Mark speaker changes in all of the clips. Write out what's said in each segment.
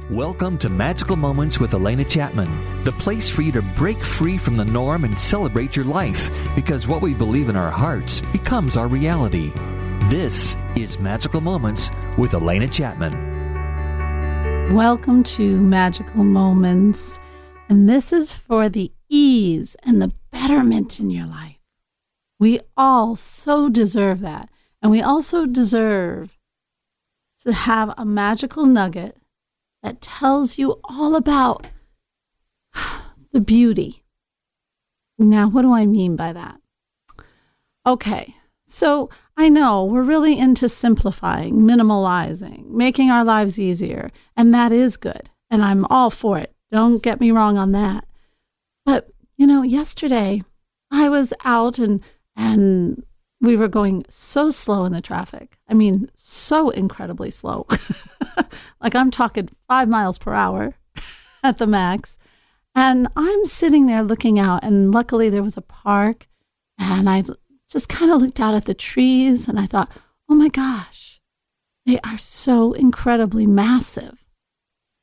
Speaker 1: Welcome to Magical Moments with Alena Chapman, the place for you to break free from the norm and celebrate your life, because what we believe in our hearts becomes our reality. This is Magical Moments with Alena Chapman.
Speaker 2: Welcome to Magical Moments, and this is for the ease and the betterment in your life. We all so deserve that, and we also deserve to have a magical nugget that tells you all about the beauty. Now, what do I mean by that? Okay, so I know we're really into simplifying, minimalizing, making our lives easier, and that is good, and I'm all for it. Don't get me wrong on that. But, yesterday I was out and we were going so slow in the traffic. I mean, so incredibly slow. Like I'm talking 5 miles per hour at the max. And I'm sitting there looking out, and luckily there was a park, and I just kind of looked out at the trees and I thought, oh my gosh, they are so incredibly massive.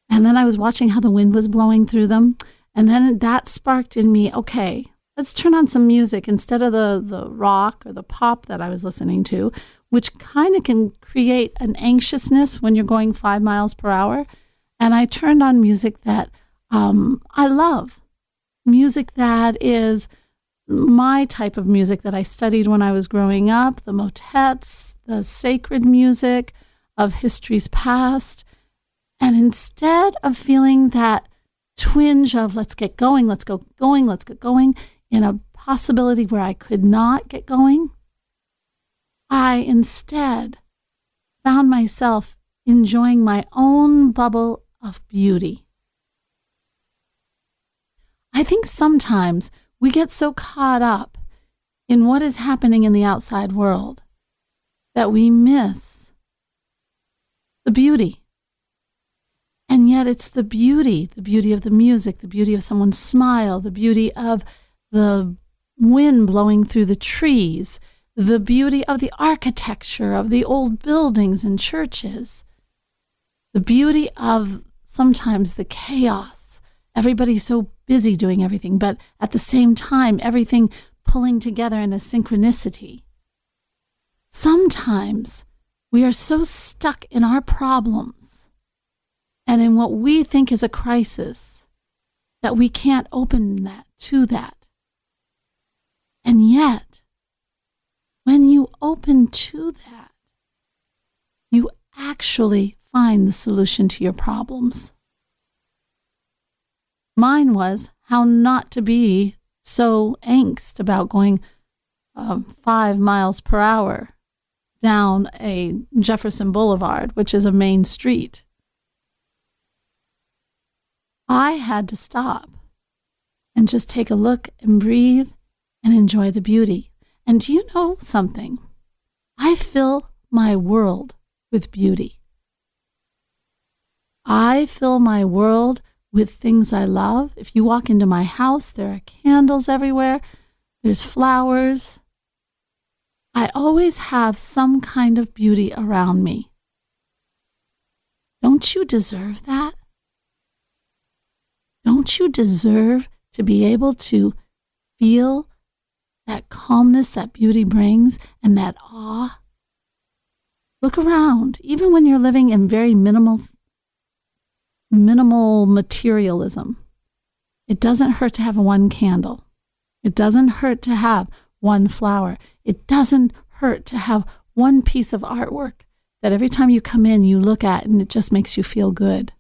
Speaker 2: And then I was watching how the wind was blowing through them. And then that sparked in me, okay, let's turn on some music instead of the rock or the pop that I was listening to, which kind of can create an anxiousness when you're going 5 miles per hour. And I turned on music that I love, music that is my type of music that I studied when I was growing up, the motets, the sacred music of history's past. And instead of feeling that twinge of let's get going, let's get going, in a possibility where I could not get going, I instead found myself enjoying my own bubble of beauty. I think sometimes we get so caught up in what is happening in the outside world that we miss the beauty. And yet it's the beauty of the music, the beauty of someone's smile, the beauty of the wind blowing through the trees, the beauty of the architecture of the old buildings and churches, the beauty of sometimes the chaos. Everybody's so busy doing everything, but at the same time, everything pulling together in a synchronicity. Sometimes we are so stuck in our problems and in what we think is a crisis that we can't open that to that. And yet, when you open to that, you actually find the solution to your problems. Mine was how not to be so angst about going 5 miles per hour down a Jefferson Boulevard, which is a main street. I had to stop and just take a look and breathe and enjoy the beauty. And do you know something? I fill my world with beauty. I fill my world with things I love. If you walk into my house, there are candles everywhere. There's flowers. I always have some kind of beauty around me. Don't you deserve that? Don't you deserve to be able to feel that calmness that beauty brings and that awe? Look around, even when you're living in very minimal materialism. It doesn't hurt to have one candle. It doesn't hurt to have one flower. It doesn't hurt to have one piece of artwork that every time you come in, you look at and it just makes you feel good.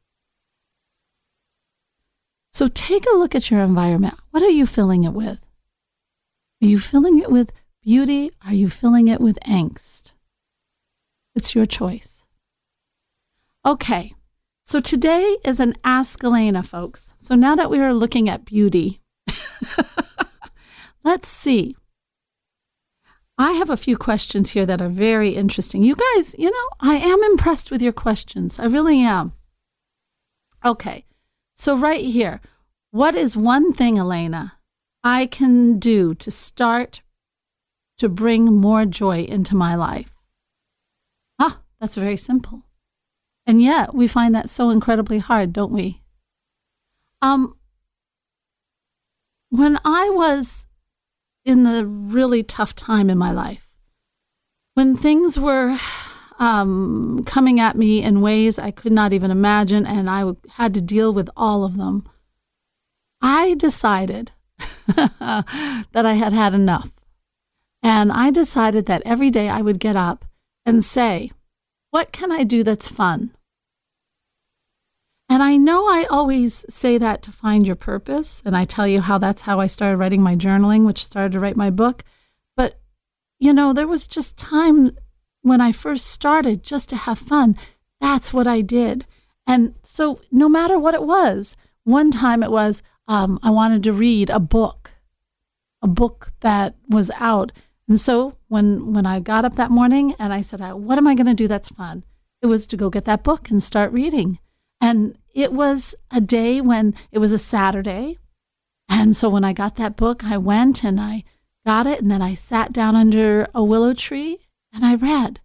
Speaker 2: So take a look at your environment. What are you filling it with? Are you filling it with beauty? Are you filling it with angst? It's your choice. Okay, so today is an Ask Alena, folks. So now that we are looking at beauty, let's see. I have a few questions here that are very interesting. You guys, I am impressed with your questions. I really am. Okay, so right here, what is one thing, Alena, I can do to start to bring more joy into my life? That's very simple. And yet we find that so incredibly hard, don't we? When I was in the really tough time in my life, when things were coming at me in ways I could not even imagine, and I had to deal with all of them, I decided that I had had enough. And I decided that every day I would get up and say, what can I do that's fun? And I know I always say that to find your purpose, and I tell you how that's how I started writing my journaling, which started to write my book. But, there was just time when I first started just to have fun. That's what I did. And so no matter what it was, one time it was I wanted to read a book that was out. And so when I got up that morning and I said, what am I going to do that's fun? It was to go get that book and start reading. And it was a day when it was a Saturday. And so when I got that book, I went and I got it. And then I sat down under a willow tree and I read.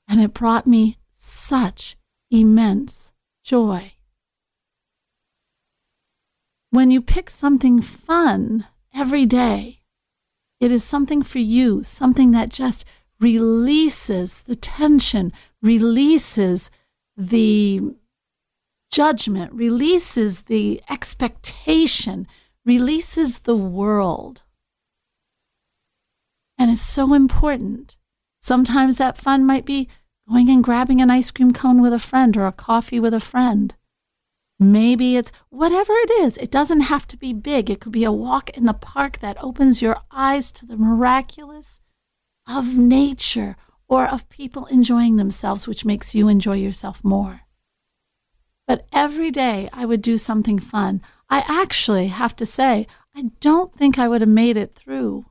Speaker 2: And it brought me such immense joy. When you pick something fun every day, it is something for you, something that just releases the tension, releases the judgment, releases the expectation, releases the world. And it's so important. Sometimes that fun might be going and grabbing an ice cream cone with a friend or a coffee with a friend. Maybe it's whatever it is. It doesn't have to be big. It could be a walk in the park that opens your eyes to the miraculous of nature or of people enjoying themselves, which makes you enjoy yourself more. But every day I would do something fun. I actually have to say, I don't think I would have made it through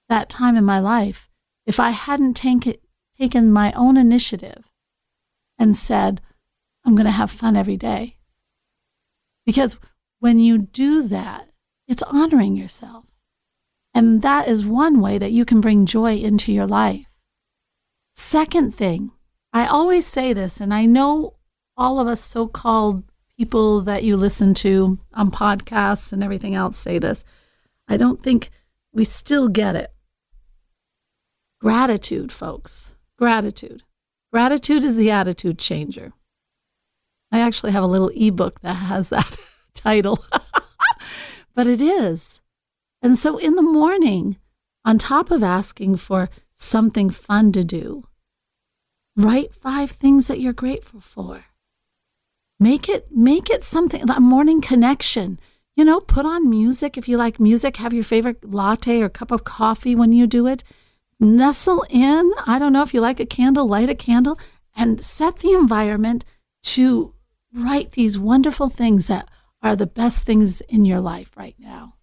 Speaker 2: that time in my life if I hadn't taken my own initiative and said, I'm going to have fun every day. Because when you do that, it's honoring yourself. And that is one way that you can bring joy into your life. Second thing, I always say this, and I know all of us so-called people that you listen to on podcasts and everything else say this. I don't think we still get it. Gratitude, folks. Gratitude. Gratitude is the attitude changer. I actually have a little ebook that has that title. But it is. And so in the morning, on top of asking for something fun to do, write 5 things that you're grateful for. Make it something, a morning connection. Put on music. If you like music, have your favorite latte or cup of coffee when you do it. Nestle in. I don't know if you like a candle, light a candle, and set the environment to write these wonderful things that are the best things in your life right now.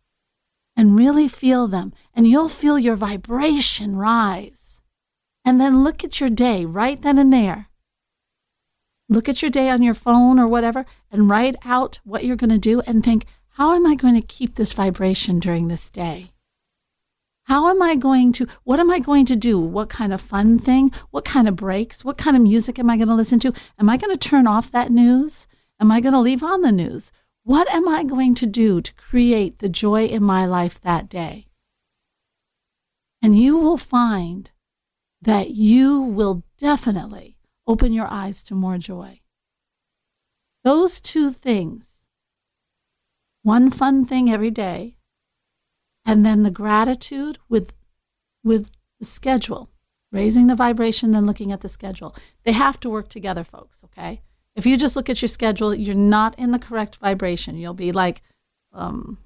Speaker 2: And really feel them. And you'll feel your vibration rise. And then look at your day right then and there. Look at your day on your phone or whatever and write out what you're going to do and think, how am I going to keep this vibration during this day? What am I going to do? What kind of fun thing? What kind of breaks? What kind of music am I going to listen to? Am I going to turn off that news? Am I going to leave on the news? What am I going to do to create the joy in my life that day? And you will find that you will definitely open your eyes to more joy. Those 2 things, one fun thing every day, and then the gratitude with the schedule, raising the vibration, then looking at the schedule. They have to work together, folks, okay? If you just look at your schedule, you're not in the correct vibration. You'll be like, kind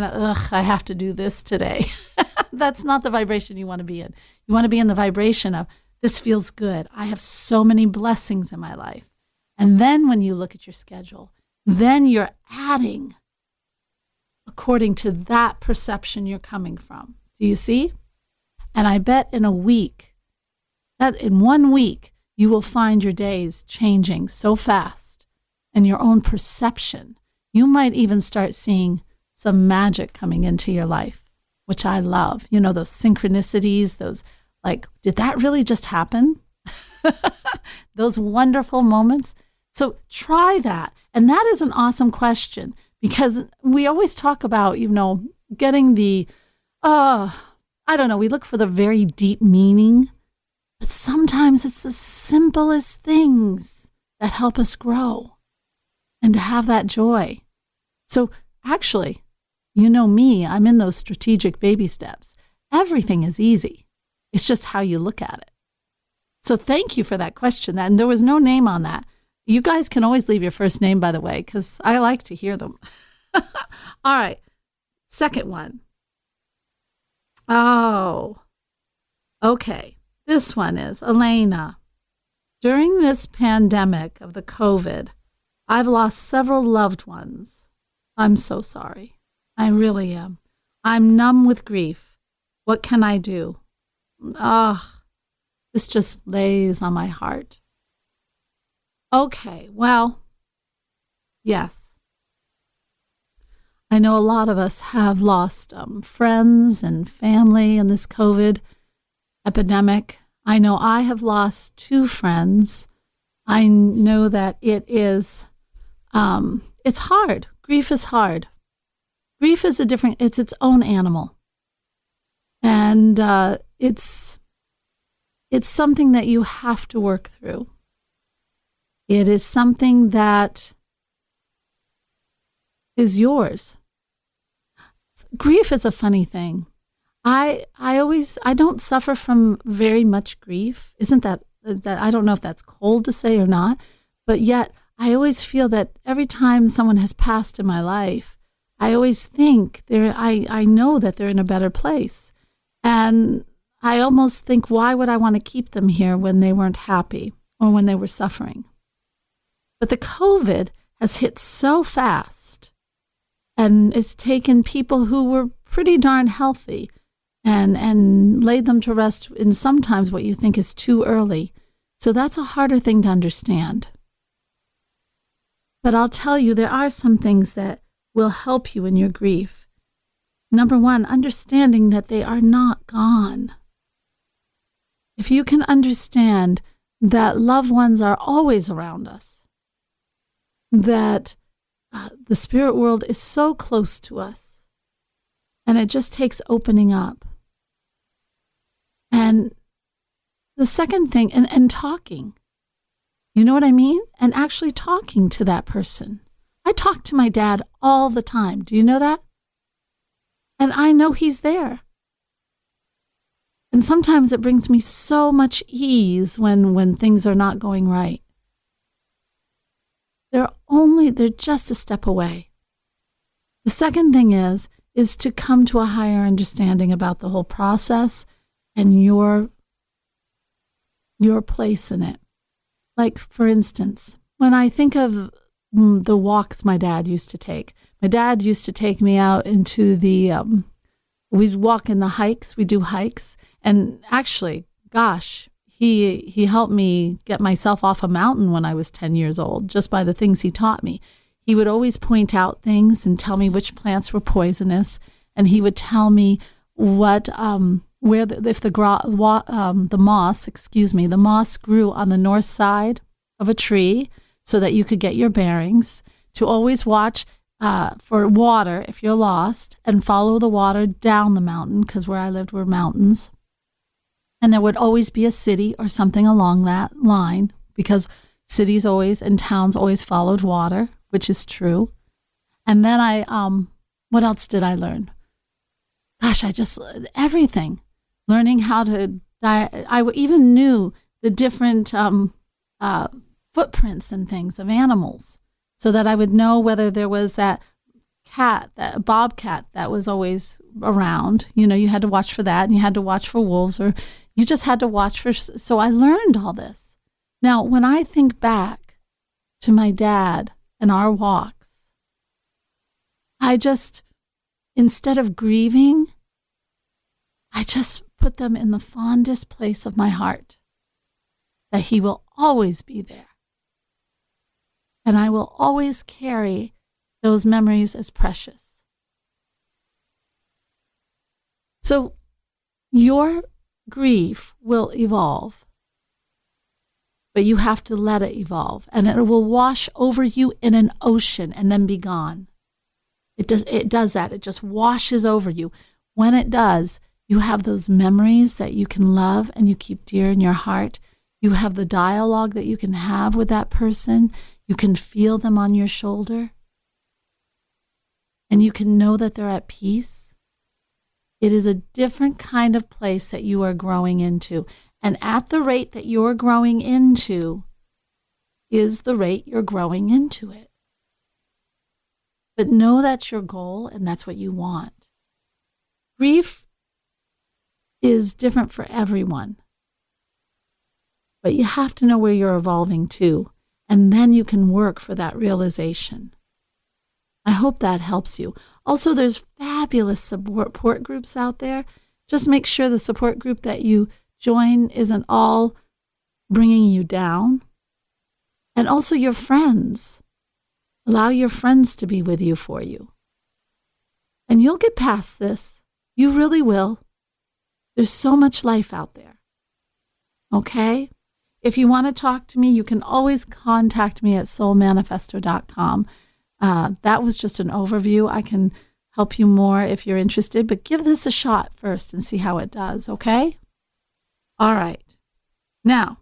Speaker 2: of, I have to do this today. That's not the vibration you want to be in. You want to be in the vibration of, this feels good. I have so many blessings in my life. And then when you look at your schedule, then you're adding according to that perception you're coming from. Do you see? And I bet in 1 week, you will find your days changing so fast and your own perception. You might even start seeing some magic coming into your life, which I love. Those synchronicities, those like, did that really just happen? Those wonderful moments. So try that. And that is an awesome question, because we always talk about, getting the, I don't know, we look for the very deep meaning, but sometimes it's the simplest things that help us grow and to have that joy. So actually, me, I'm in those strategic baby steps. Everything is easy. It's just how you look at it. So thank you for that question. And there was no name on that. You guys can always leave your first name, by the way, because I like to hear them. All right. Second one. Oh, okay. This one is Alena. During this pandemic of the COVID, I've lost several loved ones. I'm so sorry. I really am. I'm numb with grief. What can I do? This just lays on my heart. Okay, well, yes. I know a lot of us have lost friends and family in this COVID epidemic. I know I have lost 2 friends. I know that it is, it's hard. Grief is hard. Grief is it's its own animal. And it's something that you have to work through. It is something that is yours. Grief is a funny thing. I don't suffer from very much grief. Isn't that I don't know if that's cold to say or not, but yet I always feel that every time someone has passed in my life, I always think I know that they're in a better place. And I almost think, why would I want to keep them here when they weren't happy or when they were suffering? But the COVID has hit so fast, and it's taken people who were pretty darn healthy and laid them to rest in sometimes what you think is too early. So that's a harder thing to understand. But I'll tell you, there are some things that will help you in your grief. Number 1, understanding that they are not gone. If you can understand that loved ones are always around us, that the spirit world is so close to us, and it just takes opening up. And the second thing, and talking. You know what I mean? And actually talking to that person. I talk to my dad all the time. Do you know that? And I know he's there. And sometimes it brings me so much ease when things are not going right. They're just a step away. The second thing is to come to a higher understanding about the whole process and your place in it. Like, for instance, when I think of the walks my dad used to take me out into we'd walk in the hikes, we do hikes. And actually, gosh, he helped me get myself off a mountain when I was 10 years old, just by the things he taught me. He would always point out things and tell me which plants were poisonous. And he would tell me what, if the moss grew on the north side of a tree so that you could get your bearings, to always watch for water if you're lost and follow the water down the mountain, because where I lived were mountains. And there would always be a city or something along that line, because cities always and towns always followed water, which is true. And then what else did I learn? Gosh, everything. Learning how to I even knew the different footprints and things of animals, so that I would know whether there was that bobcat that was always around. You had to watch for that, and you had to watch for wolves, or you just had to watch for. So I learned all this. Now, when I think back to my dad and our walks, I just, instead of grieving, I just put them in the fondest place of my heart, that he will always be there. And I will always carry those memories as precious. So your grief will evolve, but you have to let it evolve, and it will wash over you in an ocean and then be gone. It does that. It just washes over you. When it does, you have those memories that you can love and you keep dear in your heart. You have the dialogue that you can have with that person. You can feel them on your shoulder. And you can know that they're at peace. It is a different kind of place that you are growing into. And at the rate that you're growing into is the rate you're growing into it. But know that's your goal and that's what you want. Grief is different for everyone. But you have to know where you're evolving to, and then you can work for that realization. I hope that helps you. Also, there's fabulous support groups out there. Just make sure the support group that you join isn't all bringing you down. And also your friends. Allow your friends to be with you for you. And you'll get past this. You really will. There's so much life out there. Okay? If you want to talk to me, you can always contact me at soulmanifesto.com. That was just an overview. I can help you more if you're interested, but give this a shot first and see how it does, okay? All right. Now,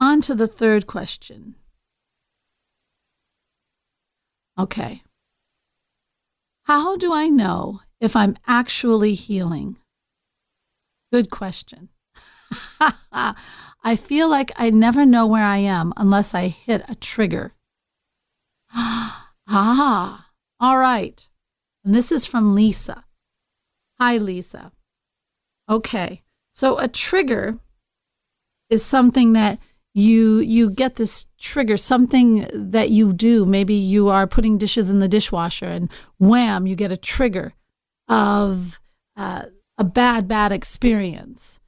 Speaker 2: on to the third question. Okay. How do I know if I'm actually healing? Good question. I feel like I never know where I am unless I hit a trigger. All right. And this is from Lisa. Hi, Lisa. Okay. So a trigger is something that you get this trigger, something that you do. Maybe you are putting dishes in the dishwasher and wham, you get a trigger of a bad experience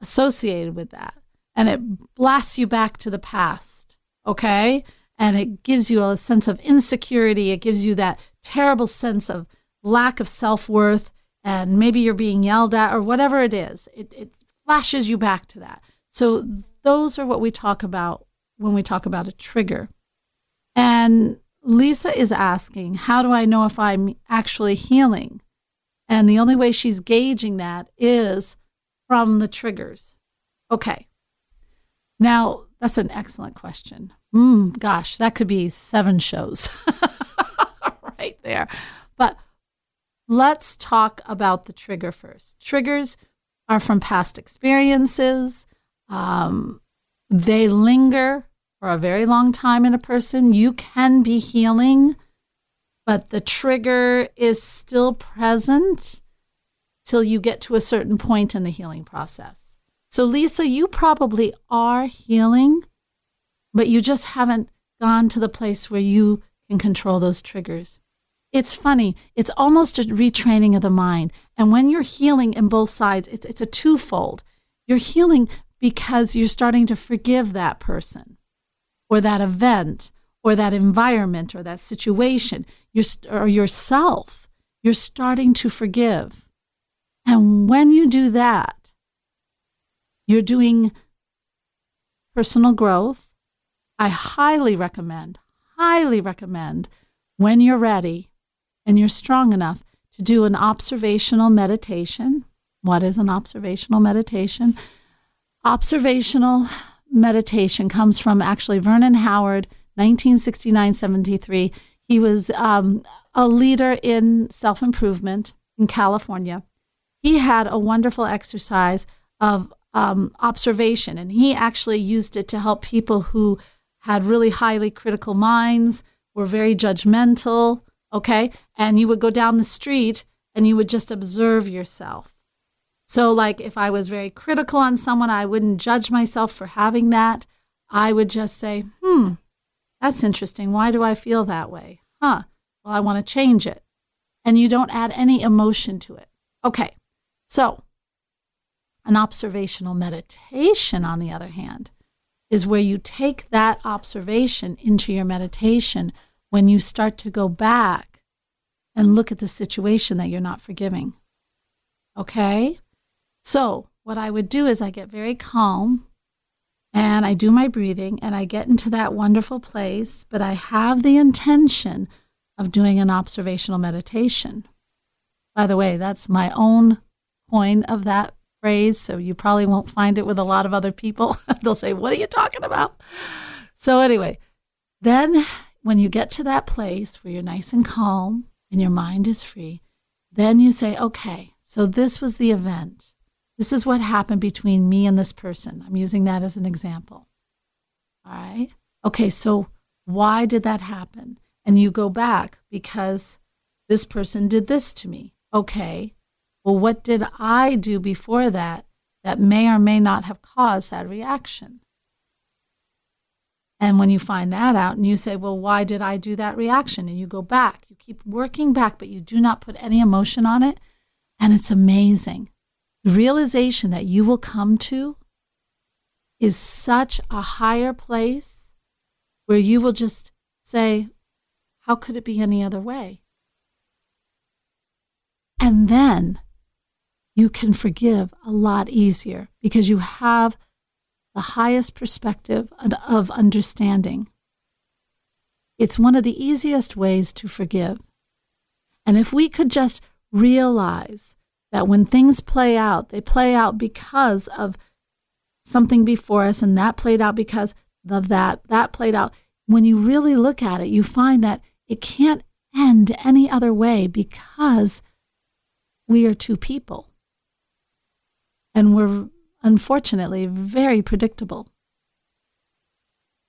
Speaker 2: associated with that. And it blasts you back to the past, okay? And it gives you a sense of insecurity. It gives you that terrible sense of lack of self-worth, and maybe you're being yelled at or whatever it is. It flashes you back to that. So those are what we talk about when we talk about a trigger. And Lisa is asking, how do I know if I'm actually healing? And the only way she's gauging that is from the triggers. Okay. Now, that's an excellent question. Gosh, that could be 7 shows right there. But let's talk about the trigger first. Triggers are from past experiences. They linger for a very long time in a person. You can be healing, but the trigger is still present till you get to a certain point in the healing process. So Lisa, you probably are healing, but you just haven't gone to the place where you can control those triggers. It's funny. It's almost a retraining of the mind. And when you're healing in both sides, it's a twofold. You're healing because you're starting to forgive that person or that event or that environment or that situation or yourself. You're starting to forgive. And when you do that, you're doing personal growth. I highly recommend when you're ready and you're strong enough to do an observational meditation. What is an observational meditation? Observational meditation comes from actually Vernon Howard, 1969-73. He was a leader in self-improvement in California. He had a wonderful exercise of observation, and he actually used it to help people who had really highly critical minds, were very judgmental, okay? And you would go down the street and you would just observe yourself. So like if I was very critical on someone, I wouldn't judge myself for having that. I would just say, that's interesting. Why do I feel that way? Well, I want to change it. And you don't add any emotion to it. Okay, so an observational meditation, on the other hand, is where you take that observation into your meditation when you start to go back and look at the situation that you're not forgiving. Okay? So what I would do is I get very calm and I do my breathing and I get into that wonderful place, but I have the intention of doing an observational meditation. By the way, that's my own coin of that phrase, so you probably won't find it with a lot of other people. They'll say, "What are you talking about?" So anyway, then when you get to that place where you're nice and calm and your mind is free, then you say, okay, so this was the event. This is what happened between me and this person. I'm using that as an example. All right? Okay, so why did that happen? And you go back because this person did this to me. Okay, well, what did I do before that that may or may not have caused that reaction? And when you find that out and you say, well, why did I do that reaction? And you go back, you keep working back, but you do not put any emotion on it. And it's amazing. The realization that you will come to is such a higher place where you will just say, how could it be any other way? And then you can forgive a lot easier because you have the highest perspective of understanding. It's one of the easiest ways to forgive. And if we could just realize that when things play out, they play out because of something before us, and that played out because of that played out. When you really look at it, you find that it can't end any other way because we are two people. And we're unfortunately very predictable.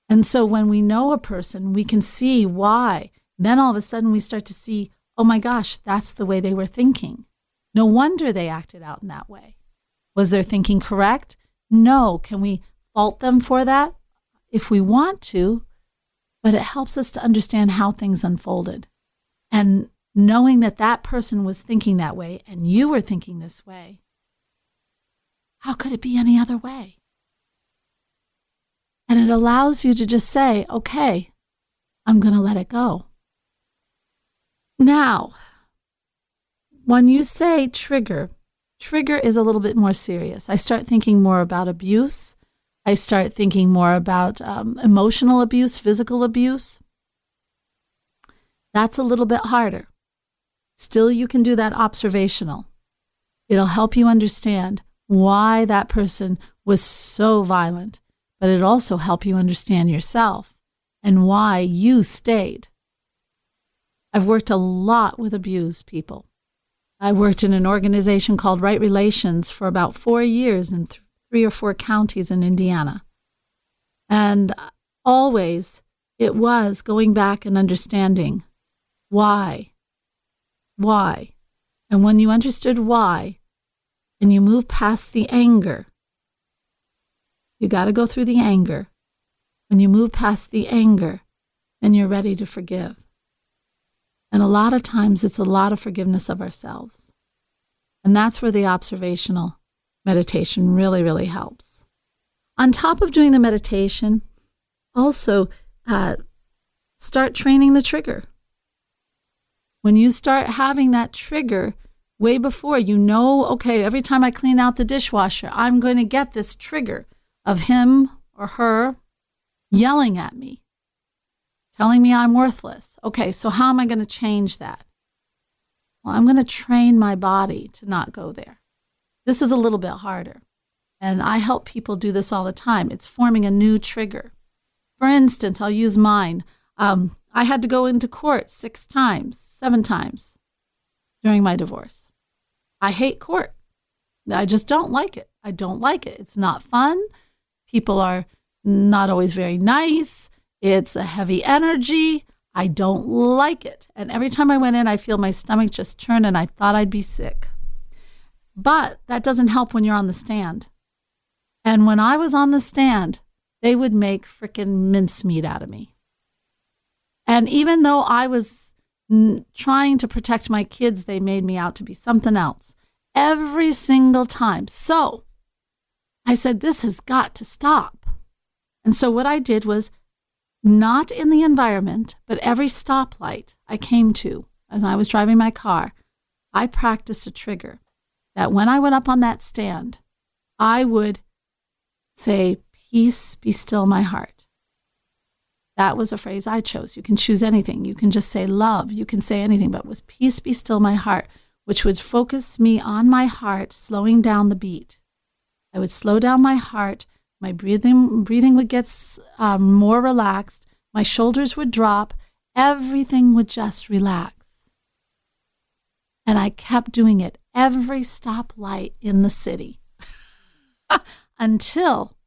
Speaker 2: And so when we know a person, we can see why. Then all of a sudden we start to see, oh my gosh, that's the way they were thinking. No wonder they acted out in that way. Was their thinking correct? No. Can we fault them for that? If we want to, but it helps us to understand how things unfolded. And knowing that that person was thinking that way and you were thinking this way, how could it be any other way? And it allows you to just say, okay, I'm going to let it go. Now, when you say trigger is a little bit more serious. I start thinking more about abuse. I start thinking more about emotional abuse, physical abuse. That's a little bit harder. Still, you can do that observational. It'll help you understand why that person was so violent, but it also help you understand yourself and why you stayed. I've worked a lot with abused people. I worked in an organization called Right Relations for about 4 years in 3 or 4 counties in Indiana. And always it was going back and understanding why. And when you understood why, and you move past the anger, you got to go through the anger. When you move past the anger, then you're ready to forgive. And a lot of times it's a lot of forgiveness of ourselves. And that's where the observational meditation really, really helps. On top of doing the meditation, also start training the trigger. When you start having that trigger way before, you know, okay, every time I clean out the dishwasher, I'm going to get this trigger of him or her yelling at me, telling me I'm worthless. Okay, so how am I going to change that? Well, I'm going to train my body to not go there. This is a little bit harder. And I help people do this all the time. It's forming a new trigger. For instance, I'll use mine. I had to go into court 6 times, 7 times during my divorce. I hate court. I just don't like it. I don't like it. It's not fun. People are not always very nice. It's a heavy energy. I don't like it. And every time I went in, I feel my stomach just turn and I thought I'd be sick. But that doesn't help when you're on the stand. And when I was on the stand, they would make frickin' mincemeat out of me. And even though I was trying to protect my kids, they made me out to be something else every single time. So I said, this has got to stop. And so what I did was, not in the environment, but every stoplight I came to as I was driving my car, I practiced a trigger that when I went up on that stand, I would say, peace be still my heart. That was a phrase I chose. You can choose anything. You can just say love. You can say anything, but it was peace be still my heart, which would focus me on my heart, slowing down the beat. I would slow down my heart. My breathing would get more relaxed. My shoulders would drop. Everything would just relax. And I kept doing it every stoplight in the city until,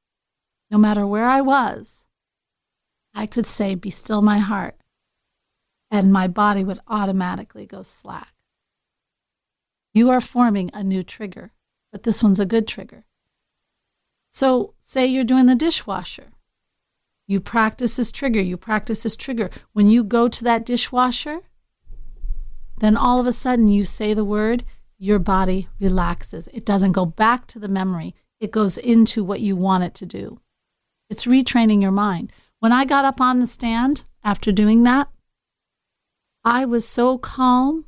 Speaker 2: no matter where I was, I could say, be still my heart, and my body would automatically go slack. You are forming a new trigger, but this one's a good trigger. So say you're doing the dishwasher. You practice this trigger. You practice this trigger. When you go to that dishwasher, then all of a sudden you say the word, your body relaxes. It doesn't go back to the memory. It goes into what you want it to do. It's retraining your mind. When I got up on the stand after doing that, I was so calm.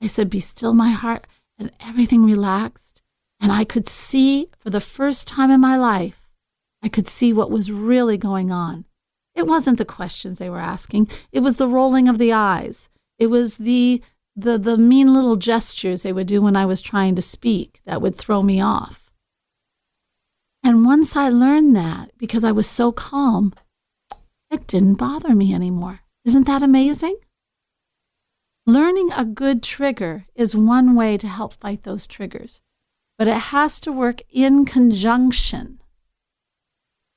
Speaker 2: I said, be still my heart, and everything relaxed. And I could see, for the first time in my life, I could see what was really going on. It wasn't the questions they were asking. It was the rolling of the eyes. It was the mean little gestures they would do when I was trying to speak that would throw me off. And once I learned that, because I was so calm, it didn't bother me anymore. Isn't that amazing? Learning a good trigger is one way to help fight those triggers, but it has to work in conjunction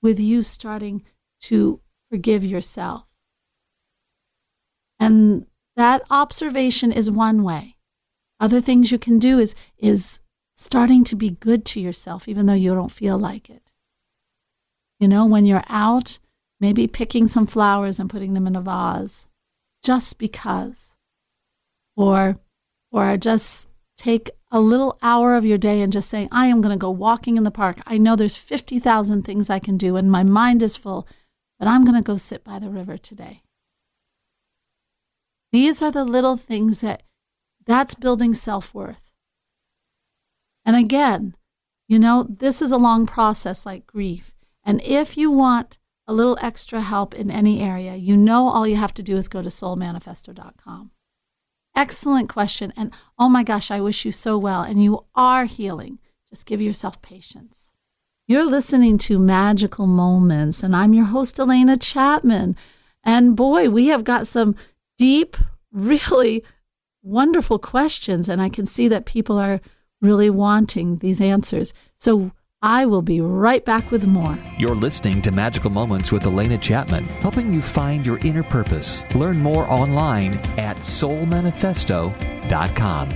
Speaker 2: with you starting to forgive yourself. And that observation is one way. Other things you can do is starting to be good to yourself, even though you don't feel like it. You know, when you're out, maybe picking some flowers and putting them in a vase, just because. Or just take a little hour of your day and just saying, I am going to go walking in the park. I know there's 50,000 things I can do and my mind is full, but I'm going to go sit by the river today. These are the little things that's building self-worth. And again, you know, this is a long process like grief. And if you want a little extra help in any area, you know all you have to do is go to soulmanifesto.com. Excellent question. And oh my gosh, I wish you so well. And you are healing. Just give yourself patience. You're listening to Magical Moments, and I'm your host, Alena Chapman. And boy, we have got some deep, really wonderful questions, and I can see that people are really wanting these answers. So I will be right back with more.
Speaker 1: You're listening to Magical Moments with Alena Chapman, helping you find your inner purpose. Learn more online at soulmanifesto.com.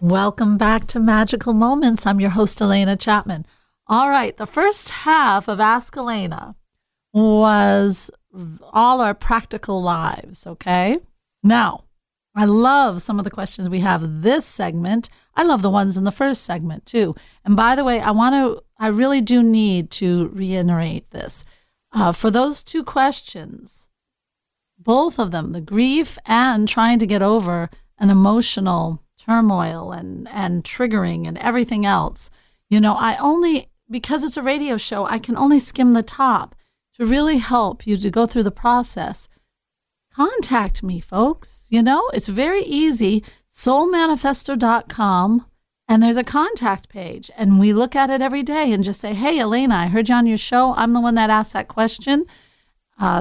Speaker 2: Welcome back to Magical Moments. I'm your host, Alena Chapman. All right, the first half of Ask Alena was all our practical lives, okay? Now, I love some of the questions we have this segment. I love the ones in the first segment too. And by the way, I really do need to reiterate this. For those two questions, both of them, the grief and trying to get over an emotional turmoil and triggering and everything else, you know, because it's a radio show, I can only skim the top to really help you to go through the process. Contact me, folks. You know, it's very easy. Soulmanifesto.com, and there's a contact page, and we look at it every day and just say, hey, Alena, I heard you on your show. I'm the one that asked that question,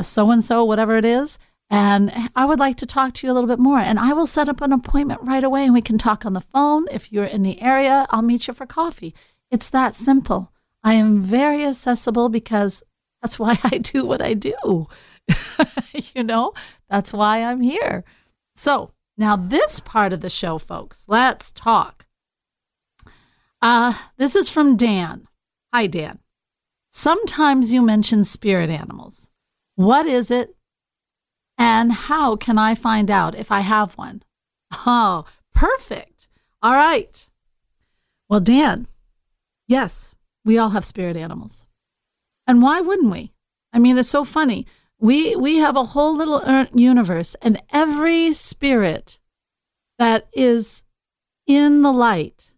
Speaker 2: so-and-so, whatever it is, and I would like to talk to you a little bit more. And I will set up an appointment right away, and we can talk on the phone. If you're in the area, I'll meet you for coffee. It's that simple. I am very accessible because that's why I do what I do. You know, that's why I'm here. So now this part of the show, folks, let's talk. This is from Dan. Hi, Dan. Sometimes you mention spirit animals. What is it? And how can I find out if I have one? Oh, perfect. All right. Well, Dan, yes, we all have spirit animals. And why wouldn't we? I mean, it's so funny. We have a whole little universe, and every spirit that is in the light,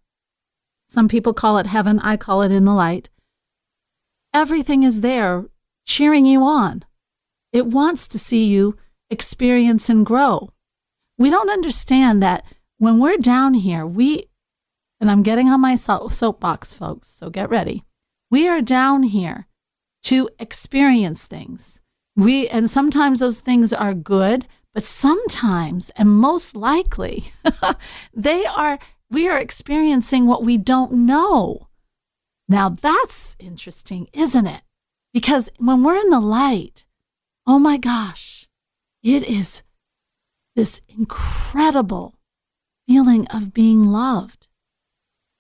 Speaker 2: some people call it heaven, I call it in the light, everything is there cheering you on. It wants to see you experience and grow. We don't understand that when we're down here, and I'm getting on my soapbox, folks, so get ready. We are down here to experience things. And sometimes those things are good, but sometimes, and most likely, we are experiencing what we don't know. Now that's interesting, isn't it? Because when we're in the light, oh my gosh, it is this incredible feeling of being loved.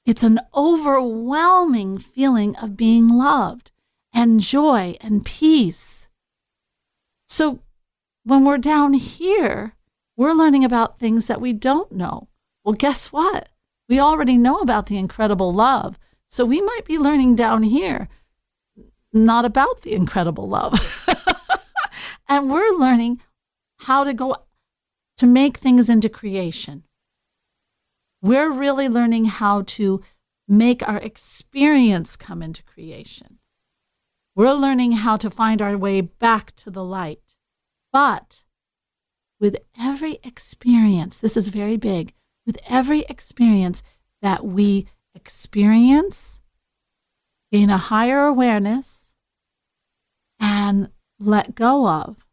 Speaker 2: It's an overwhelming feeling of being loved and joy and peace. So when we're down here, we're learning about things that we don't know. Well, guess what? We already know about the incredible love. So we might be learning down here not about the incredible love. And we're learning how to go to make things into creation. We're really learning how to make our experience come into creation. We're learning how to find our way back to the light. But with every experience, this is very big, with every experience that we experience, gain a higher awareness, and let go of,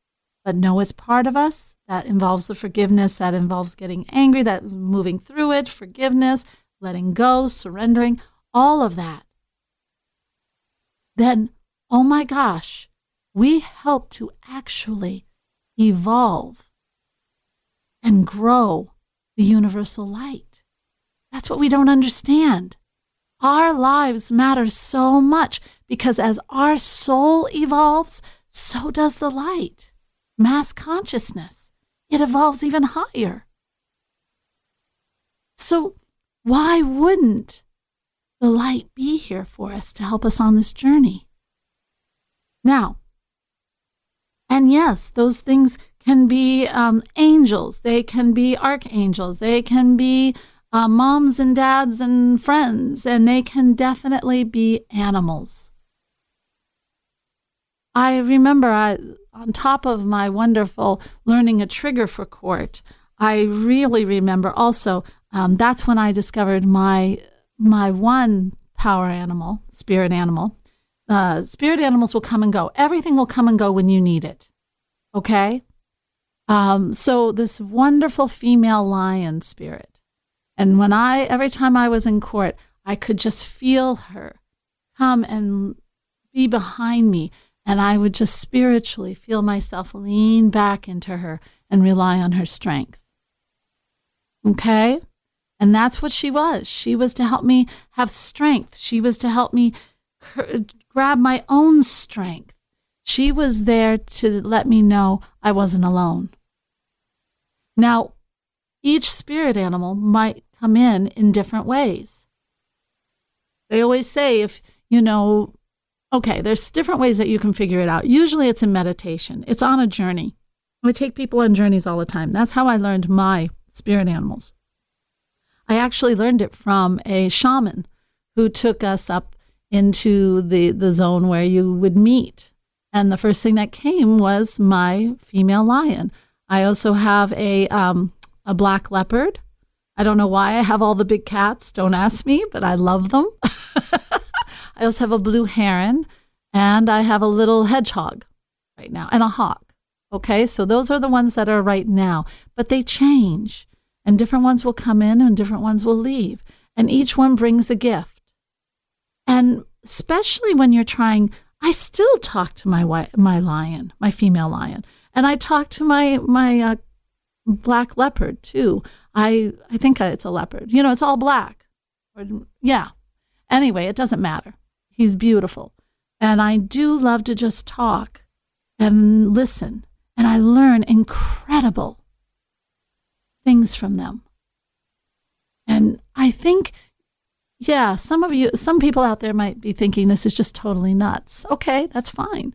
Speaker 2: but know it's part of us. That involves the forgiveness, that involves getting angry, that moving through it, forgiveness, letting go, surrendering, all of that. Then, oh my gosh, we help to actually evolve and grow the universal light. That's what we don't understand. Our lives matter so much because as our soul evolves, so does the light. Mass consciousness, it evolves even higher. So why wouldn't the light be here for us to help us on this journey? Now, and yes, those things can be angels, they can be archangels, they can be moms and dads and friends, and they can definitely be animals. I remember on top of my wonderful learning a trigger for court, I really remember also that's when I discovered my one power animal, spirit animal. Spirit animals will come and go. Everything will come and go when you need it. Okay? So this wonderful female lion spirit. And every time I was in court, I could just feel her come and be behind me. And I would just spiritually feel myself lean back into her and rely on her strength. Okay? And that's what she was. She was to help me have strength. She was to help me grab my own strength. She was there to let me know I wasn't alone. Now, each spirit animal might come in different ways. They always say okay, there's different ways that you can figure it out. Usually it's in meditation. It's on a journey. I take people on journeys all the time. That's how I learned my spirit animals. I actually learned it from a shaman who took us up into the zone where you would meet. And the first thing that came was my female lion. I also have a black leopard. I don't know why I have all the big cats. Don't ask me, but I love them. I also have a blue heron, and I have a little hedgehog right now, and a hawk. Okay, so those are the ones that are right now, but they change, and different ones will come in and different ones will leave, and each one brings a gift. And especially when you're trying, I still talk to my lion, my female lion, and I talk to my black leopard too. I think it's a leopard. It's all black. Yeah. Anyway, it doesn't matter. He's beautiful. And I do love to just talk and listen. And I learn incredible things from them. And I think, some people out there might be thinking this is just totally nuts. Okay, that's fine.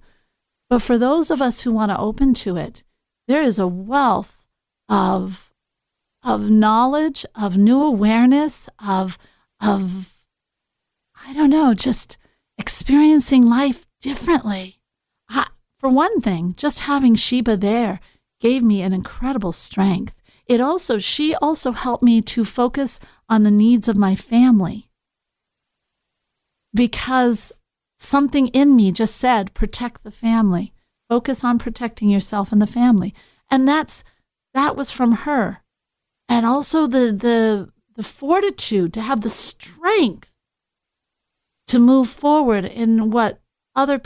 Speaker 2: But for those of us who want to open to it, there is a wealth of knowledge, of new awareness, of I don't know, just experiencing life differently. For one thing, just having Sheba there gave me an incredible strength. She also helped me to focus on the needs of my family, because something in me just said, protect the family, focus on protecting yourself and the family. And that was from her. And also the fortitude to have the strength to move forward in what other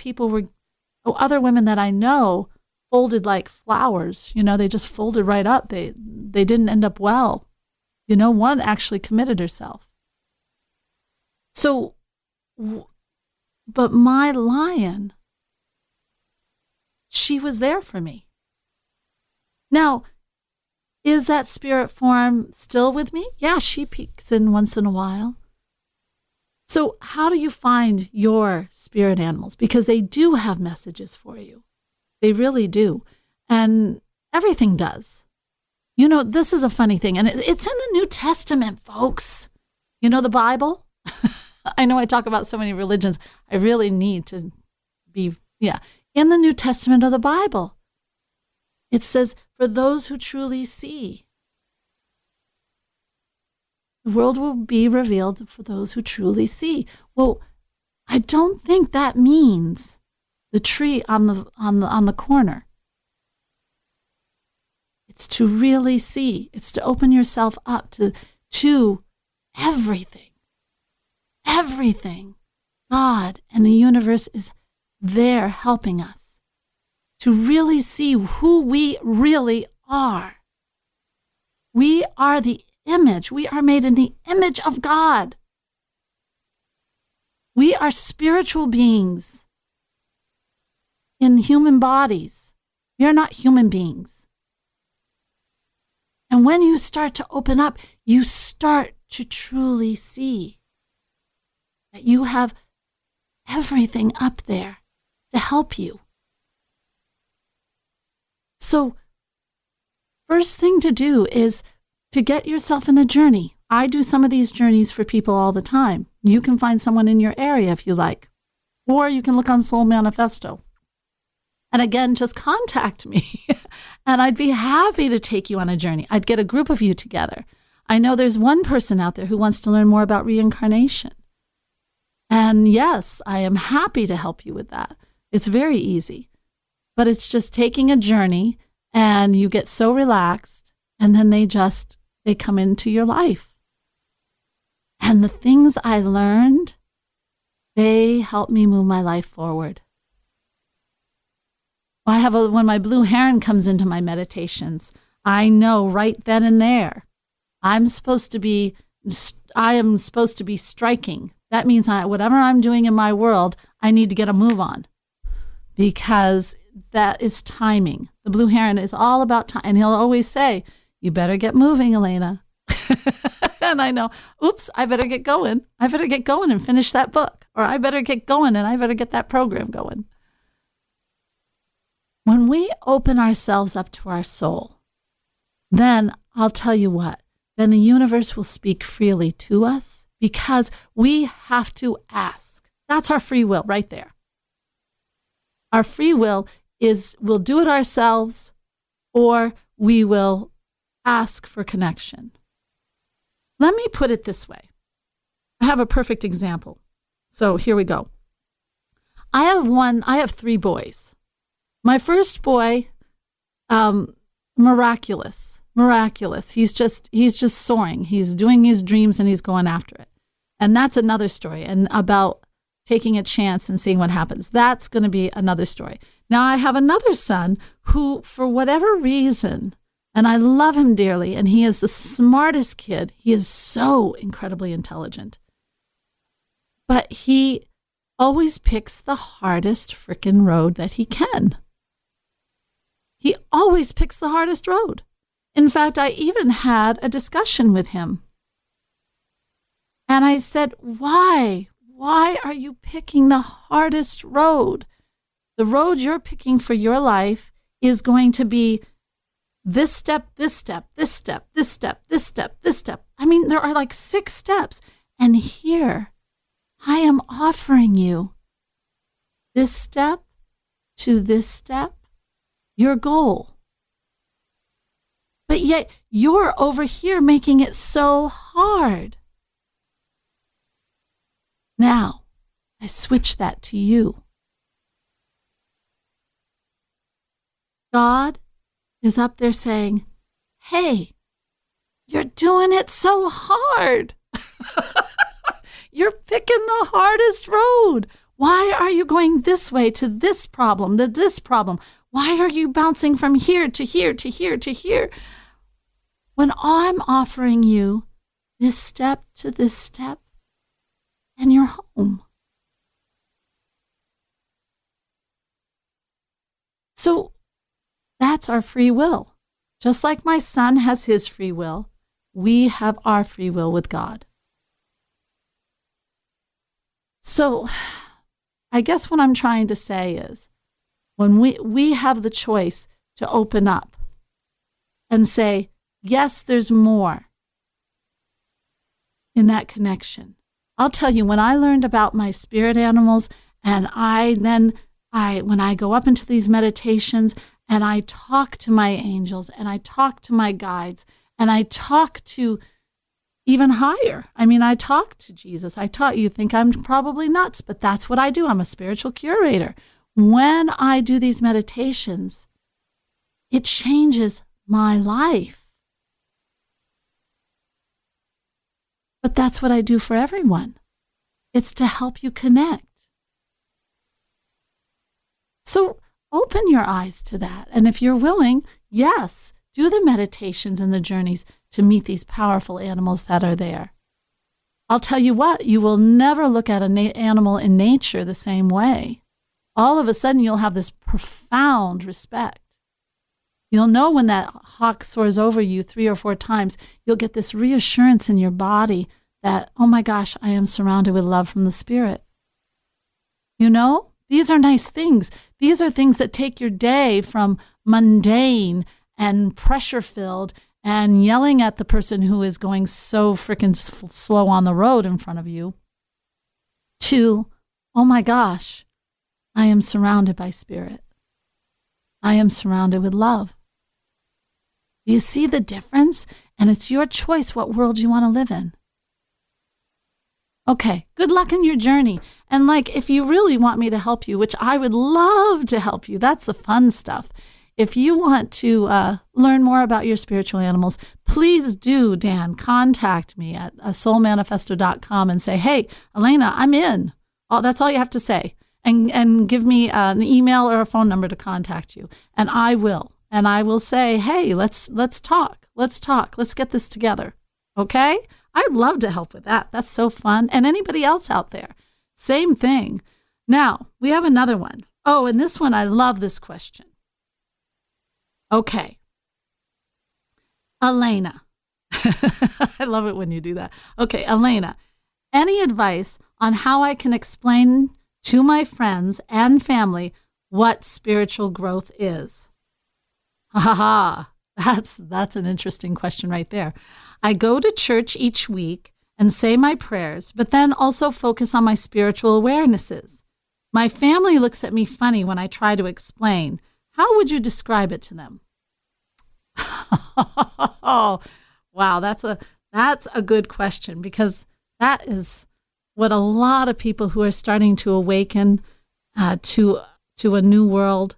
Speaker 2: women that I know folded like flowers. They just folded right up. They didn't end up well. One actually committed herself. So, but my lion, she was there for me. Now, is that spirit form still with me? Yeah, she peeks in once in a while. So how do you find your spirit animals? Because they do have messages for you. They really do. And everything does. This is a funny thing. And it's in the New Testament, folks. The Bible? I know I talk about so many religions. I really need to be, in the New Testament of the Bible. It says, for those who truly see. The world will be revealed for those who truly see. Well, I don't think that means the tree on the corner. It's to really see. It's to open yourself up to everything. Everything. God and the universe is there helping us to really see who we really are. We are the image. We are made in the image of God. We are spiritual beings in human bodies. We are not human beings. And when you start to open up, you start to truly see that you have everything up there to help you. So, first thing to do is to get yourself in a journey. I do some of these journeys for people all the time. You can find someone in your area if you like, or you can look on Soul Manifesto. And again, just contact me and I'd be happy to take you on a journey. I'd get a group of you together. I know there's one person out there who wants to learn more about reincarnation. And yes, I am happy to help you with that. It's very easy, but it's just taking a journey and you get so relaxed and then they come into your life. And the things I learned, they help me move my life forward. When my blue heron comes into my meditations, I know right then and there, I am supposed to be striking. That means whatever I'm doing in my world, I need to get a move on, because that is timing. The blue heron is all about time. And he'll always say, you better get moving, Alena. And I know, oops, I better get going. I better get going and finish that book. Or I better get going and I better get that program going. When we open ourselves up to our soul, then I'll tell you what, then the universe will speak freely to us because we have to ask. That's our free will right there. Our free will is we'll do it ourselves or we will ask for connection. Let me put it this way. I have a perfect example. So here we go. I have 3 boys. My first boy, miraculous. He's just soaring. He's doing his dreams and he's going after it. And that's another story. And about taking a chance and seeing what happens. That's going to be another story. Now I have another son who, for whatever reason, and I love him dearly, and he is the smartest kid. He is so incredibly intelligent. But he always picks the hardest frickin' road that he can. He always picks the hardest road. In fact, I even had a discussion with him. And I said, why? Why are you picking the hardest road? The road you're picking for your life is going to be this step, this step, this step, this step, this step, this step. I mean, there are like 6 steps. And here, I am offering you this step to this step, your goal. But yet you're over here making it so hard. Now, I switch that to you. God is up there saying, hey, you're doing it so hard. You're picking the hardest road. Why are you going this way to this problem, to this problem? Why are you bouncing from here to here to here to here? When I'm offering you this step to this step, and you're home. So that's our free will. Just like my son has his free will, we have our free will with God. So I guess what I'm trying to say is when we have the choice to open up and say, yes, there's more in that connection. I'll tell you, when I learned about my spirit animals, and when I go up into these meditations and I talk to my angels and I talk to my guides and I talk to even higher. I mean, I talk to Jesus. You think I'm probably nuts, but that's what I do. I'm a spiritual curator. When I do these meditations, it changes my life. But that's what I do for everyone. It's to help you connect. So open your eyes to that. And if you're willing, yes, do the meditations and the journeys to meet these powerful animals that are there. I'll tell you what, you will never look at an animal in nature the same way. All of a sudden, you'll have this profound respect. You'll know when that hawk soars over you 3 or 4 times, you'll get this reassurance in your body that, oh my gosh, I am surrounded with love from the Spirit. You know, these are nice things. These are things that take your day from mundane and pressure-filled and yelling at the person who is going so freaking slow on the road in front of you to, oh my gosh, I am surrounded by Spirit. I am surrounded with love. Do you see the difference? And it's your choice what world you want to live in. Okay, good luck in your journey. And if you really want me to help you, which I would love to help you, that's the fun stuff. If you want to learn more about your spiritual animals, please do, Dan, contact me at soulmanifesto.com and say, hey, Alena, I'm in. That's all you have to say. And give me an email or a phone number to contact you. And I will. And I will say, hey, let's talk. Let's talk. Let's get this together. Okay? I'd love to help with that. That's so fun. And anybody else out there, same thing. Now, we have another one. Oh, and this one, I love this question. Okay. Alena. I love it when you do that. Okay, Alena, any advice on how I can explain to my friends and family what spiritual growth is? Ha ha ha. That's an interesting question right there. I go to church each week and say my prayers, but then also focus on my spiritual awarenesses. My family looks at me funny when I try to explain. How would you describe it to them? Oh, wow, that's a good question, because that is what a lot of people who are starting to awaken to a new world.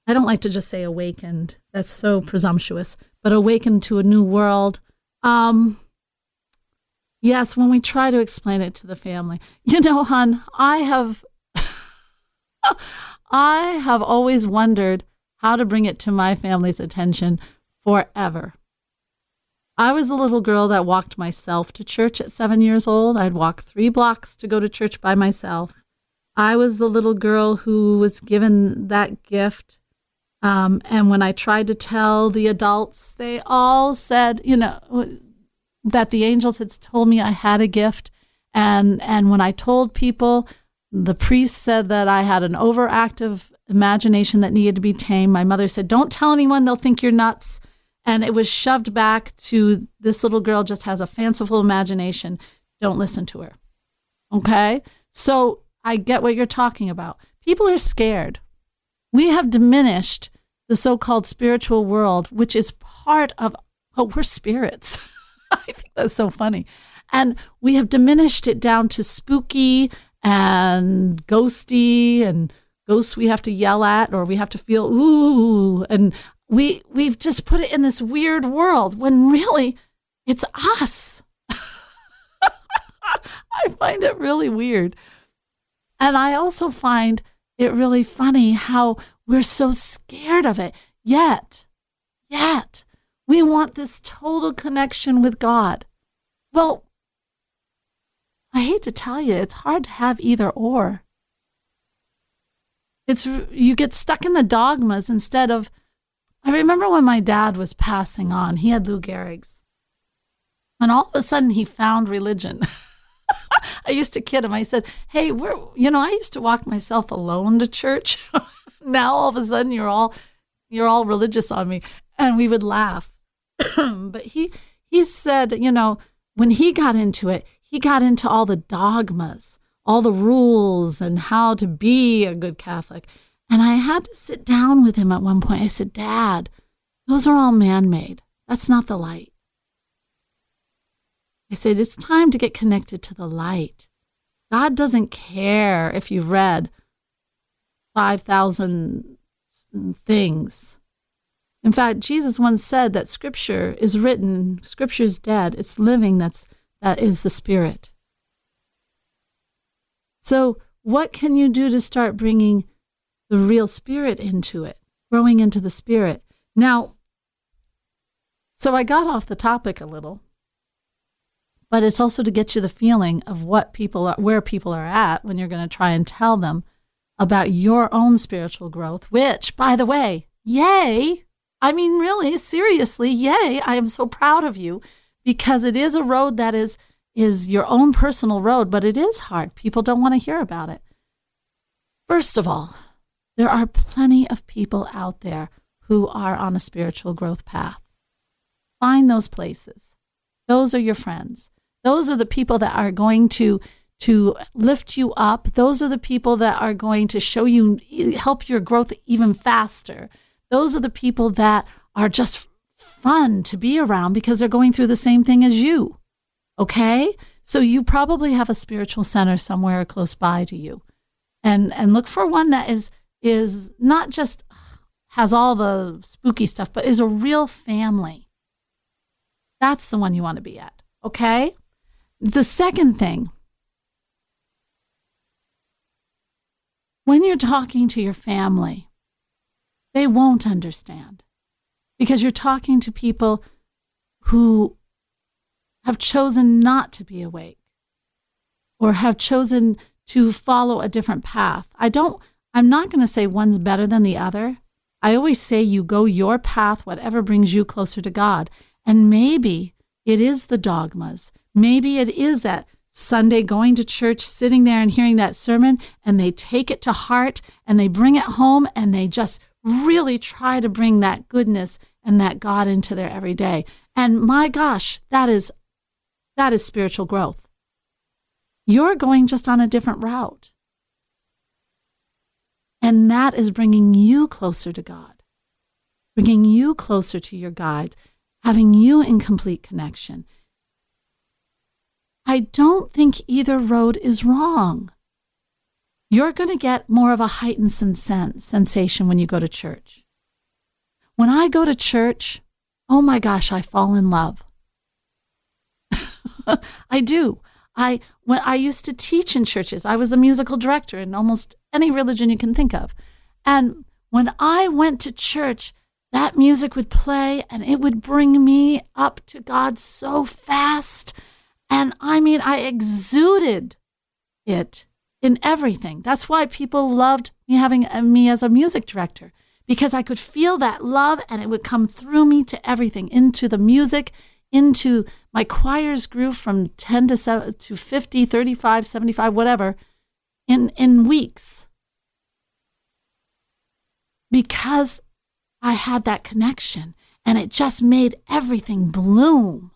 Speaker 2: I don't like to just say awakened. That's so presumptuous, but awakened to a new world. Yes, when we try to explain it to the family, hon, I have always wondered how to bring it to my family's attention forever. I was a little girl that walked myself to church at 7 years old. I'd walk 3 blocks to go to church by myself. I was the little girl who was given that gift. And when I tried to tell the adults, they all said, that the angels had told me I had a gift. And when I told people, the priest said that I had an overactive imagination that needed to be tamed. My mother said, don't tell anyone, they'll think you're nuts. And it was shoved back to, this little girl just has a fanciful imagination. Don't listen to her. Okay? So I get what you're talking about. people are scared. We have diminished the so-called spiritual world, which is part of, we're spirits. I think that's so funny. And we have diminished it down to spooky and ghosty and ghosts we have to yell at or we have to feel, ooh. And we've just put it in this weird world when really it's us. I find it really weird. And I also find it really funny how we're so scared of it. Yet, we want this total connection with God. Well, I hate to tell you, it's hard to have either or. You get stuck in the dogmas instead of, I remember when my dad was passing on, he had Lou Gehrig's. And all of a sudden he found religion. I used to kid him. I said, hey, I used to walk myself alone to church. Now all of a sudden you're all religious on me. And we would laugh. But he said, when he got into it, he got into all the dogmas, all the rules and how to be a good Catholic. And I had to sit down with him at one point. I said, Dad, those are all man-made. That's not the light. I said, it's time to get connected to the light. God doesn't care if you've read 5,000 things. In fact, Jesus once said that Scripture is written, Scripture is dead. It's living, that is the Spirit. So what can you do to start bringing the real Spirit into it, growing into the Spirit? Now, so I got off the topic a little. But it's also to get you the feeling of where people are at when you're going to try and tell them about your own spiritual growth, which, by the way, yay. I mean, really, seriously, yay. I am so proud of you because it is a road that is your own personal road, but it is hard. People don't want to hear about it. First of all, there are plenty of people out there who are on a spiritual growth path. Find those places. Those are your friends. Those are the people that are going to lift you up. Those are the people that are going to help your growth even faster. Those are the people that are just fun to be around because they're going through the same thing as you. Okay? So you probably have a spiritual center somewhere close by to you. And look for one that is not just has all the spooky stuff, but is a real family. That's the one you want to be at. Okay? The second thing, when you're talking to your family, they won't understand because you're talking to people who have chosen not to be awake or have chosen to follow a different path. I'm not going to say one's better than the other. I always say you go your path, whatever brings you closer to God. And maybe it is the dogmas. Maybe it is that Sunday going to church, sitting there and hearing that sermon, and they take it to heart and they bring it home and they just really try to bring that goodness and that God into their everyday. And my gosh, that is spiritual growth. You're going just on a different route. And that is bringing you closer to God, bringing you closer to your guides, having you in complete connection. I don't think either road is wrong. You're going to get more of a heightened sensation when you go to church. When I go to church, oh my gosh, I fall in love. I do. When I used to teach in churches, I was a musical director in almost any religion you can think of. And when I went to church, that music would play and it would bring me up to God so fast. And I mean, I exuded it in everything. That's why people loved me having me as a music director, because I could feel that love and it would come through me to everything, into the music, into my choirs grew from 10 to 50, 35, 75, whatever, in weeks. Because I had that connection and it just made everything bloom.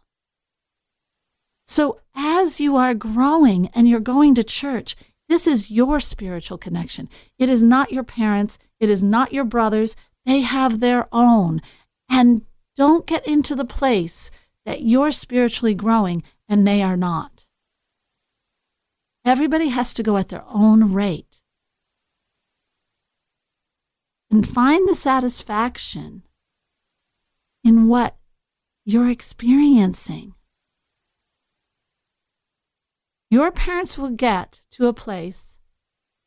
Speaker 2: So as you are growing and you're going to church, This is your spiritual connection. It is not your parents. It is not your brothers. They have their own. And don't get into the place that you're spiritually growing and they are not. Everybody has to go at their own rate. And find the satisfaction in what you're experiencing. Your parents will get to a place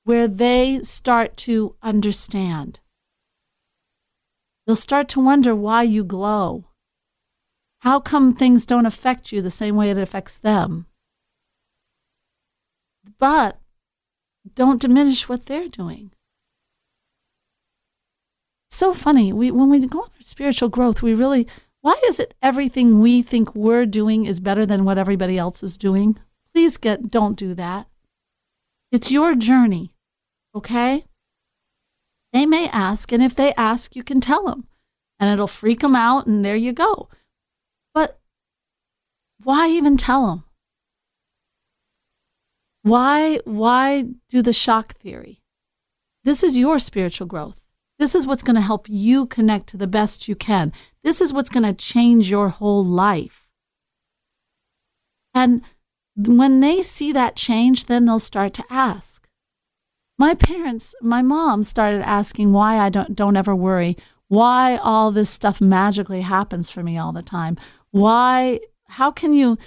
Speaker 2: where they start to understand. They'll start to wonder why you glow. How come things don't affect you the same way it affects them? But don't diminish what they're doing. So funny. When we go on our spiritual growth, why is it everything we think we're doing is better than what everybody else is doing? Please don't do that. It's your journey, okay? They may ask, and if they ask, you can tell them, and it'll freak them out, and there you go. But why even tell them? Why do the shock theory? This is your spiritual growth. This is what's going to help you connect to the best you can. This is what's going to change your whole life. And when they see that change, then they'll start to ask. My mom started asking why I don't ever worry, why all this stuff magically happens for me all the time. How can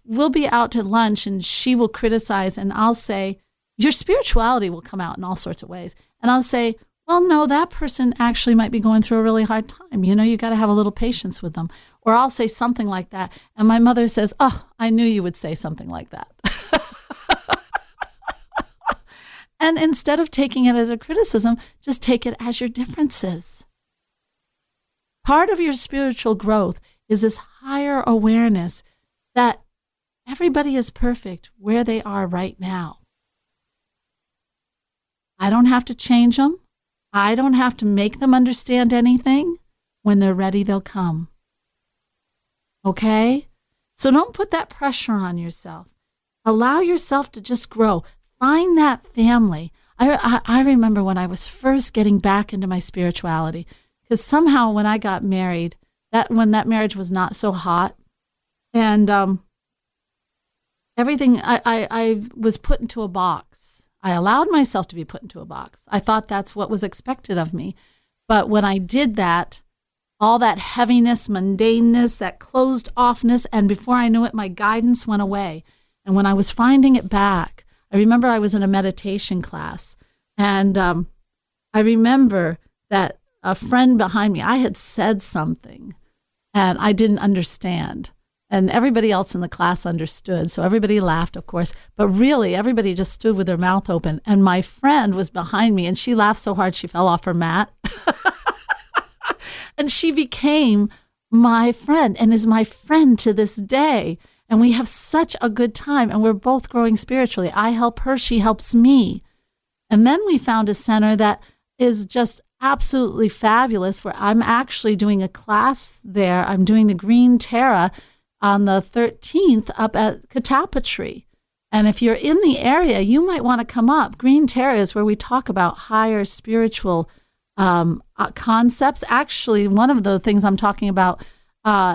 Speaker 2: we'll be out to lunch and she will criticize and I'll say, your spirituality will come out in all sorts of ways. And I'll say, well, no, that person actually might be going through a really hard time. You got to have a little patience with them. Or I'll say something like that. And my mother says, oh, I knew you would say something like that. And instead of taking it as a criticism, just take it as your differences. Part of your spiritual growth is this higher awareness that everybody is perfect where they are right now. I don't have to change them. I don't have to make them understand anything. When they're ready, they'll come. Okay? So don't put that pressure on yourself. Allow yourself to just grow. Find that family. I remember when I was first getting back into my spirituality, because somehow when I got married, when that marriage was not so hot, and everything, I was put into a box. I allowed myself to be put into a box. I thought that's what was expected of me. But when I did that, all that heaviness, mundaneness, that closed offness, and before I knew it, my guidance went away. And when I was finding it back, I remember I was in a meditation class, and I remember that a friend behind me, I had said something, and I didn't understand. And everybody else in the class understood. So everybody laughed, of course. But really, everybody just stood with their mouth open. And my friend was behind me, and she laughed so hard she fell off her mat. And she became my friend and is my friend to this day. And we have such a good time. And we're both growing spiritually. I help her. She helps me. And then we found a center that is just absolutely fabulous, where I'm actually doing a class there. I'm doing the Green Terra on the 13th up at Catapatry. And if you're in the area, you might want to come up. Green Terra is where we talk about higher spiritual concepts. Actually, one of the things I'm talking about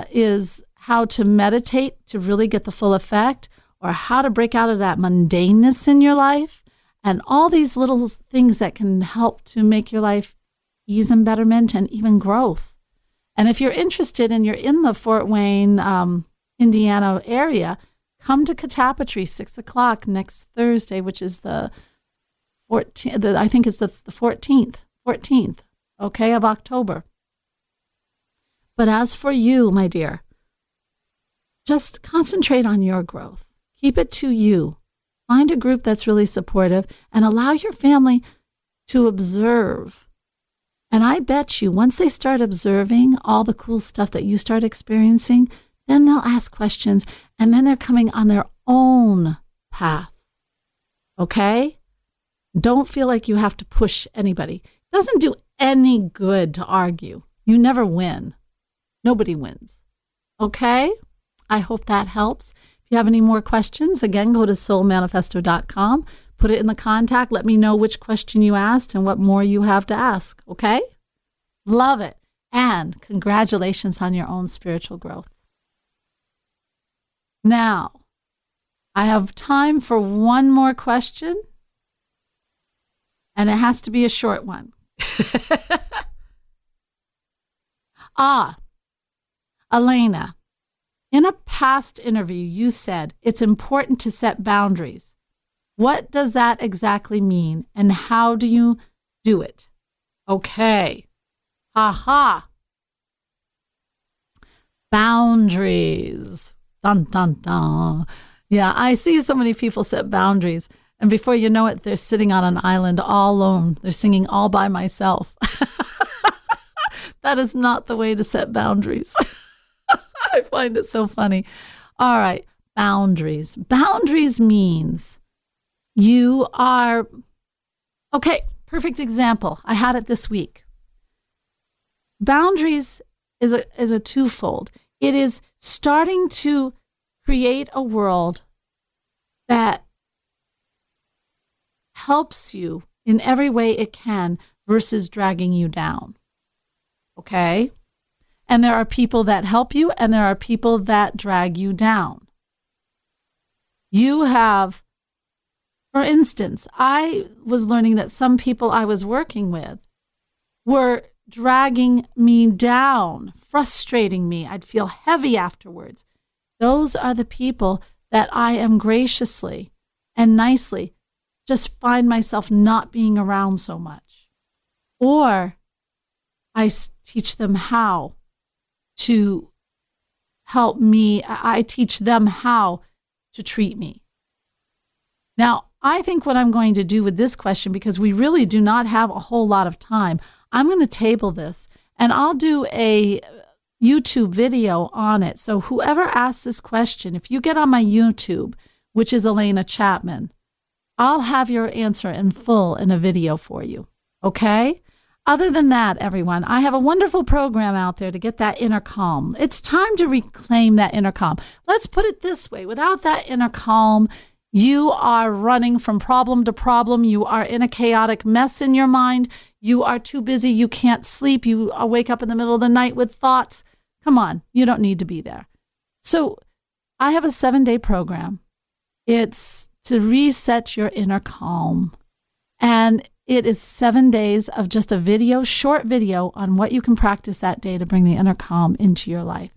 Speaker 2: is how to meditate to really get the full effect, or how to break out of that mundaneness in your life, and all these little things that can help to make your life ease and betterment and even growth. And if you're interested and you're in the Fort Wayne, Indiana area, come to Catapatry 6:00 next Thursday, which is the 14th. I think it's the 14th, okay, of October. But as for you, my dear, just concentrate on your growth. Keep it to you. Find a group that's really supportive and allow your family to observe. And I bet you once they start observing all the cool stuff that you start experiencing, then they'll ask questions, and then they're coming on their own path. Okay? Don't feel like you have to push anybody. It doesn't do any good to argue. You never win. Nobody wins. Okay? I hope that helps. If you have any more questions, again, go to soulmanifesto.com, put it in the contact. Let me know which question you asked and what more you have to ask, okay? Love it. And congratulations on your own spiritual growth. Now, I have time for one more question, and it has to be a short one. Alena, in a past interview, you said it's important to set boundaries. What does that exactly mean, and how do you do it? Okay. Ha. Boundaries. Dun, dun, dun. Yeah, I see so many people set boundaries, and before you know it, they're sitting on an island all alone. They're singing all by myself. That is not the way to set boundaries. I find it so funny. All right, boundaries. Boundaries means you are, okay, perfect example. I had it this week. Boundaries is a twofold. It is starting to create a world that helps you in every way it can versus dragging you down. Okay? And there are people that help you, and there are people that drag you down. You have, for instance, I was learning that some people I was working with were dragging me down, frustrating me. I'd feel heavy afterwards. Those are the people that I am graciously and nicely just find myself not being around so much. Or I teach them how to help me. I teach them how to treat me. Now, I think what I'm going to do with this question, because we really do not have a whole lot of time, I'm going to table this and I'll do a YouTube video on it. So whoever asks this question, if you get on my YouTube, which is Alena Chapman, I'll have your answer in full in a video for you. Okay? Other than that, everyone, I have a wonderful program out there to get that inner calm. It's time to reclaim that inner calm. Let's put it this way. Without that inner calm, you are running from problem to problem. You are in a chaotic mess in your mind. You are too busy. You can't sleep. You wake up in the middle of the night with thoughts. Come on, you don't need to be there. So I have a 7-day program. It's to reset your inner calm. And it is 7 days of just a video, short video on what you can practice that day to bring the inner calm into your life.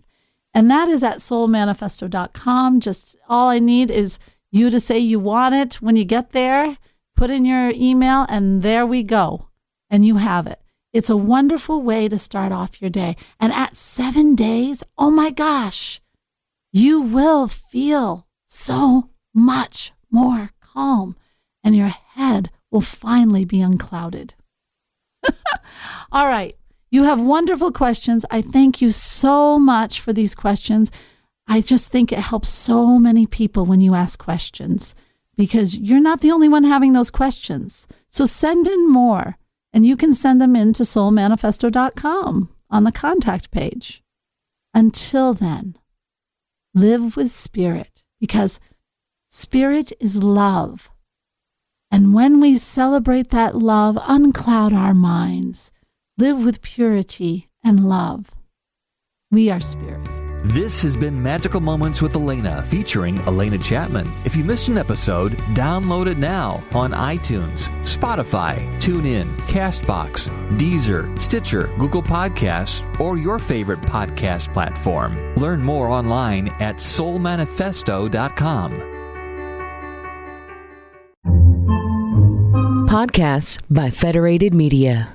Speaker 2: And that is at soulmanifesto.com. Just all I need is you to say you want it. When you get there, put in your email, and there we go. And you have it. It's a wonderful way to start off your day. And at 7 days, oh my gosh, you will feel so much more calm, and your head will finally be unclouded. All right. You have wonderful questions. I thank you so much for these questions. I just think it helps so many people when you ask questions, because you're not the only one having those questions. So send in more, and you can send them in to soulmanifesto.com on the contact page. Until then, live with spirit, because spirit is love. And when we celebrate that love, uncloud our minds, live with purity and love. We are spirit.
Speaker 1: This has been Magical Moments with Alena, featuring Alena Chapman. If you missed an episode, download it now on iTunes, Spotify, TuneIn, CastBox, Deezer, Stitcher, Google Podcasts, or your favorite podcast platform. Learn more online at soulmanifesto.com.
Speaker 3: Podcasts by Federated Media.